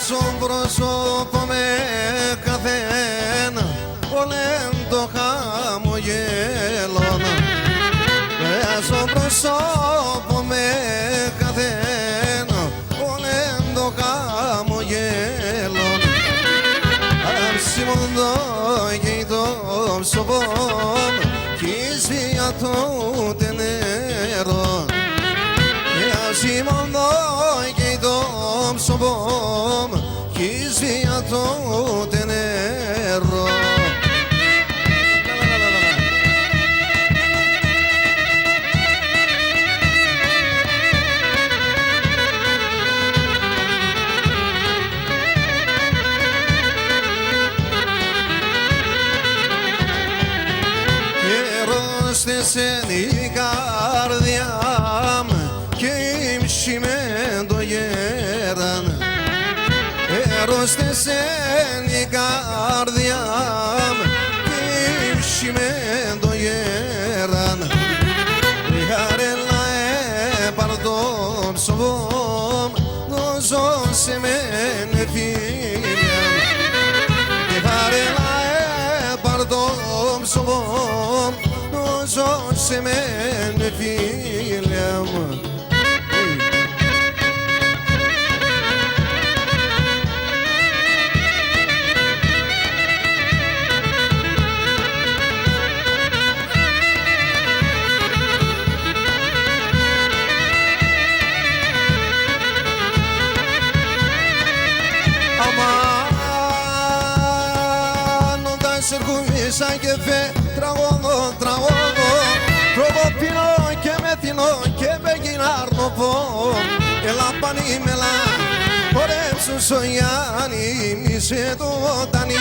στον πρόσωπο με καθένα όλεν το χαμογέλο. Στον πρόσωπο με καθένα όλεν το χαμογέλο. Αρσιμόντο και το ψωπό κι σβία το τενέρο. Αρσιμόντο και το ψωπό κι σβία το τενέρο. Στέσεν η καρδιά μου και ύμψη με το γέραν. Στέσεν η καρδιά μου και ύμψη με το γέραν. Χαρέλα έπαρ το ψωβό το ζω σε μένε φίλια. Χαρέλα έπαρ το ψωβό ζω σε μένε φίλια μου. Αμάν όταν σε ερχόμησα και φε τραγωδό, τραγωδό τροποπίνω και μεθυνώ και με γινάρνω πω. Έλα πανίμελα χορέψου σογιάνι μισέ το τανί.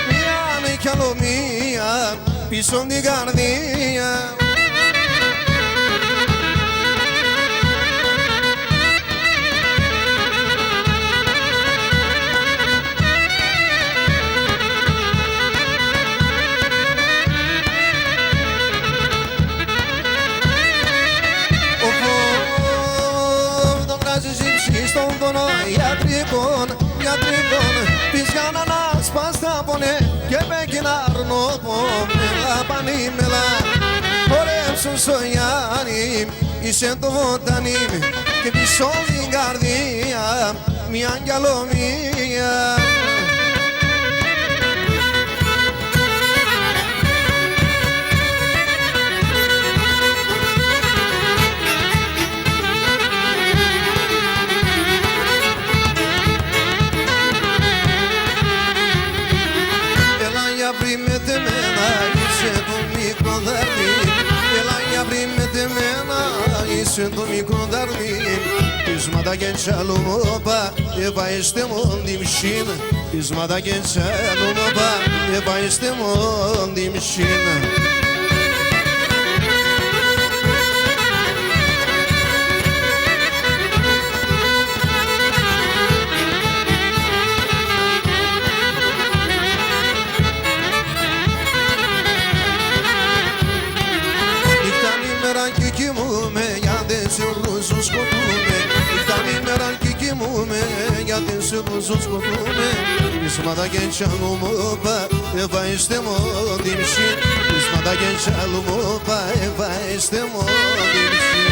Μια κι άλλο μία πίσω την καρδία. Στον πόνο ιατρικών, ιατρικών της για να σπάς τα πονέ και με κοινάρνω πω. Μελά πανίμελα χορέψου στο Γιάννη είσαι το βοτανί και πίσω την καρδία μια αγκαλομία. Είσαι το μικρό δαρμί πείσματα και τσαλουμόπα ευαείστε μου τη μισήνα. Πείσματα και τσαλουμόπα ευαείστε μου τη μισήνα. Γιατί σε πόσο σκοτούμε πείσματα και τσαλουμόπα ευαείστε μου τη μισή. Πείσματα και τσαλουμόπα ευαείστε μου τη μισή.